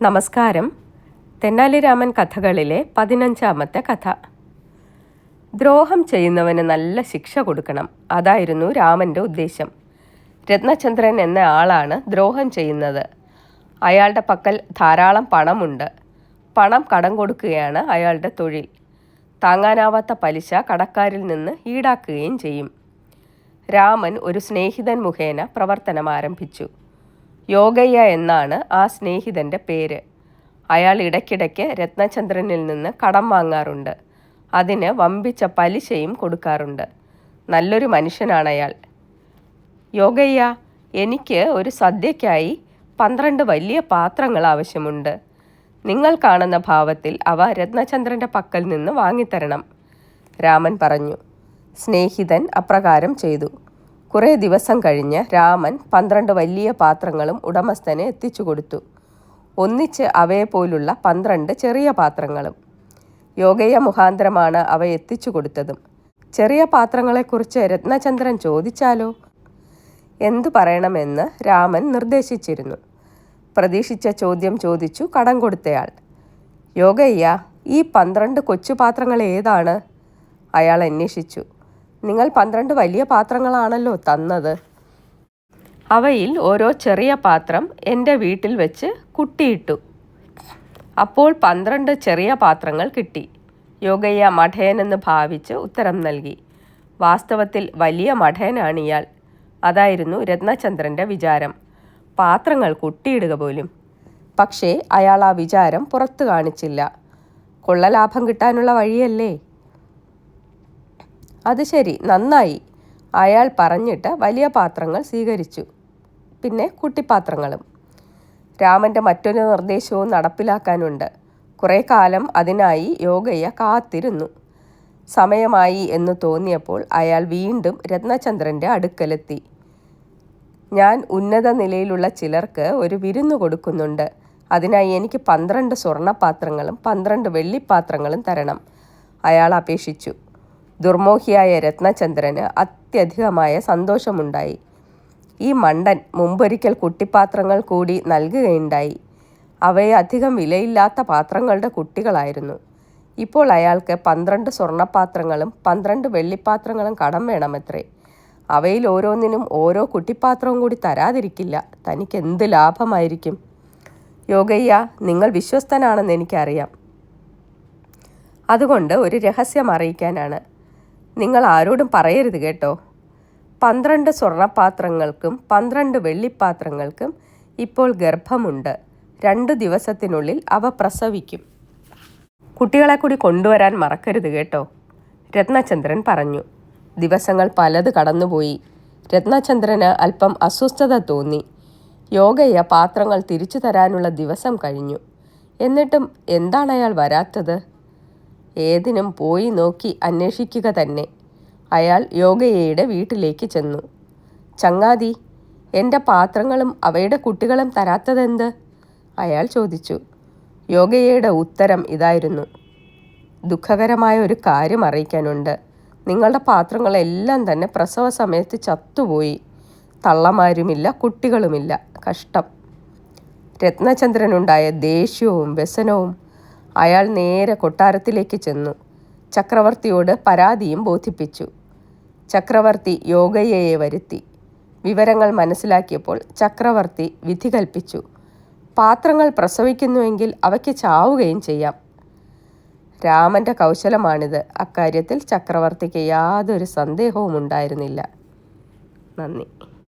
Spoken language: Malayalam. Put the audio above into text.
നമസ്കാരം. തെന്നാലി രാമൻ കഥകളിലെ 15ാമത്തെ കഥ. ദ്രോഹം ചെയ്യുന്നവന് നല്ല ശിക്ഷ കൊടുക്കണം. അതായിരുന്നു രാമൻ്റെ ഉദ്ദേശം. രത്നചന്ദ്രൻ എന്ന ആളാണ് ദ്രോഹം ചെയ്യുന്നത്. അയാളുടെ പക്കൽ ധാരാളം പണമുണ്ട്. പണം കടം കൊടുക്കുകയാണ് അയാളുടെ തൊഴിൽ. താങ്ങാനാവാത്ത പലിശ കടക്കാരിൽ നിന്ന് ഈടാക്കുകയും ചെയ്യും. രാമൻ ഒരു സ്നേഹിതൻ മുഖേന പ്രവർത്തനം ആരംഭിച്ചു. യോഗയ്യ എന്നാണ് ആ സ്നേഹിതൻ്റെ പേര്. അയാൾ ഇടയ്ക്കിടയ്ക്ക് രത്നചന്ദ്രനിൽ നിന്ന് കടം വാങ്ങാറുണ്ട്. അതിന് വമ്പിച്ച പലിശയും കൊടുക്കാറുണ്ട്. നല്ലൊരു മനുഷ്യനാണ് അയാൾ. യോഗയ്യ, എനിക്ക് ഒരു സദ്യയ്ക്കായി 12 വലിയ പാത്രങ്ങൾ ആവശ്യമുണ്ട്. നിങ്ങൾ കാണുന്ന ഭാവത്തിൽ അവ രത്നചന്ദ്രൻ്റെ പക്കൽ നിന്ന് വാങ്ങിത്തരണം, രാമൻ പറഞ്ഞു. സ്നേഹിതൻ അപ്രകാരം ചെയ്തു. കുറേ ദിവസം കഴിഞ്ഞ് രാമൻ 12 വലിയ പാത്രങ്ങളും ഉടമസ്ഥന് എത്തിച്ചു കൊടുത്തു. ഒന്നിച്ച് അവയെപ്പോലുള്ള 12 ചെറിയ പാത്രങ്ങളും. യോഗയ്യ മുഖാന്തരമാണ് അവ എത്തിച്ചു കൊടുത്തതും. ചെറിയ പാത്രങ്ങളെക്കുറിച്ച് രത്നചന്ദ്രൻ ചോദിച്ചാലോ? എന്തു പറയണമെന്ന് രാമൻ നിർദ്ദേശിച്ചിരുന്നു. പ്രതീക്ഷിച്ച ചോദ്യം ചോദിച്ചു കടം കൊടുത്തയാൾ. യോഗയ്യ, ഈ 12 കൊച്ചു പാത്രങ്ങൾ ഏതാണ്? അയാൾ അന്വേഷിച്ചു. നിങ്ങൾ 12 വലിയ പാത്രങ്ങളാണല്ലോ തന്നത്. അവയിൽ ഓരോ ചെറിയ പാത്രം എൻ്റെ വീട്ടിൽ വെച്ച് കുട്ടിയിട്ടു. അപ്പോൾ 12 ചെറിയ പാത്രങ്ങൾ കിട്ടി. യോഗയ്യ മഠയനെന്ന് ഭാവിച്ച് ഉത്തരം നൽകി. വാസ്തവത്തിൽ വലിയ മഠയനാണ് ഇയാൾ. അതായിരുന്നു രത്നചന്ദ്രൻ്റെ വിചാരം. പാത്രങ്ങൾ കുട്ടിയിടുക പോലും. പക്ഷേ അയാൾ ആ വിചാരം പുറത്തു കാണിച്ചില്ല. കൊള്ളലാഭം കിട്ടാനുള്ള വഴിയല്ലേ? അത് ശരി, നന്നായി, അയാൾ പറഞ്ഞിട്ട് വലിയ പാത്രങ്ങൾ സ്വീകരിച്ചു. പിന്നെ കുട്ടിപ്പാത്രങ്ങളും. രാമൻ്റെ മറ്റൊരു നിർദ്ദേശവും നടപ്പിലാക്കാനുണ്ട്. കുറേ കാലം അതിനായി യോഗയ്യ കാത്തിരുന്നു. സമയമായി എന്ന് തോന്നിയപ്പോൾ അയാൾ വീണ്ടും രത്നചന്ദ്രൻ്റെ അടുക്കലെത്തി. ഞാൻ ഉന്നത നിലയിലുള്ള ചിലർക്ക് ഒരു വിരുന്ന് കൊടുക്കുന്നുണ്ട്. അതിനായി എനിക്ക് 12 സ്വർണ്ണപാത്രങ്ങളും 12 വെള്ളിപ്പാത്രങ്ങളും തരണം, അയാൾ അപേക്ഷിച്ചു. ദുർമോഹിയായ രത്നചന്ദ്രന് അത്യധികമായ സന്തോഷമുണ്ടായി. ഈ മണ്ടൻ മുമ്പൊരിക്കൽ കുട്ടിപ്പാത്രങ്ങൾ കൂടി നൽകുകയുണ്ടായി. അവയെ അധികം വിലയില്ലാത്ത പാത്രങ്ങളുടെ കുട്ടികളായിരുന്നു. ഇപ്പോൾ അയാൾക്ക് 12 സ്വർണ്ണപാത്രങ്ങളും 12 വെള്ളിപ്പാത്രങ്ങളും കടം വേണമത്രേ. അവയിൽ ഓരോന്നിനും ഓരോ കുട്ടിപ്പാത്രവും കൂടി തരാതിരിക്കില്ല. തനിക്ക് എന്ത് ലാഭമായിരിക്കും? യോഗയ്യ, നിങ്ങൾ വിശ്വസ്തനാണെന്ന് എനിക്കറിയാം. അതുകൊണ്ട് ഒരു രഹസ്യം അറിയിക്കാനാണ്. നിങ്ങൾ ആരോടും പറയരുത് കേട്ടോ. 12 സ്വർണ്ണപാത്രങ്ങൾക്കും 12 വെള്ളിപ്പാത്രങ്ങൾക്കും ഇപ്പോൾ ഗർഭമുണ്ട്. 2 ദിവസത്തിനുള്ളിൽ അവ പ്രസവിക്കും. കുട്ടികളെ കൂടി കൊണ്ടുവരാൻ മറക്കരുത് കേട്ടോ, രത്നചന്ദ്രൻ പറഞ്ഞു. ദിവസങ്ങൾ പലത് കടന്നുപോയി. രത്നചന്ദ്രന് അല്പം അസ്വസ്ഥത തോന്നി. യോഗയ്യ പാത്രങ്ങൾ തിരിച്ചു തരാനുള്ള ദിവസം കഴിഞ്ഞു. എന്നിട്ടും എന്താണ് അയാൾ വരാത്തത്? ഏതിനും പോയി നോക്കി അന്വേഷിക്കുക തന്നെ. അയാൾ യോഗയ്യയുടെ വീട്ടിലേക്ക് ചെന്നു. ചങ്ങാതി, എൻ്റെ പാത്രങ്ങളും അവയുടെ കുട്ടികളും തരാത്തതെന്ത്? അയാൾ ചോദിച്ചു. യോഗയ്യയുടെ ഉത്തരം ഇതായിരുന്നു. ദുഃഖകരമായ ഒരു കാര്യം അറിയിക്കാനുണ്ട്. നിങ്ങളുടെ പാത്രങ്ങളെല്ലാം തന്നെ പ്രസവ സമയത്ത് ചത്തുപോയി. തള്ളമാരുമില്ല, കുട്ടികളുമില്ല. കഷ്ടം. രത്നചന്ദ്രനുണ്ടായ ദേഷ്യവും വ്യസനവും. അയാൾ നേരെ കൊട്ടാരത്തിലേക്ക് ചെന്നു. ചക്രവർത്തിയോട് പരാതിയും ബോധിപ്പിച്ചു. ചക്രവർത്തി യോഗയ്യയെ വരുത്തി. വിവരങ്ങൾ മനസ്സിലാക്കിയപ്പോൾ ചക്രവർത്തി വിധി കൽപ്പിച്ചു. പാത്രങ്ങൾ പ്രസവിക്കുന്നുവെങ്കിൽ അവയ്ക്ക് ചാവുകയും ചെയ്യാം. രാമൻ്റെ കൗശലമാണിത്. അക്കാര്യത്തിൽ ചക്രവർത്തിക്ക് യാതൊരു സന്ദേഹവും ഉണ്ടായിരുന്നില്ല. നന്ദി.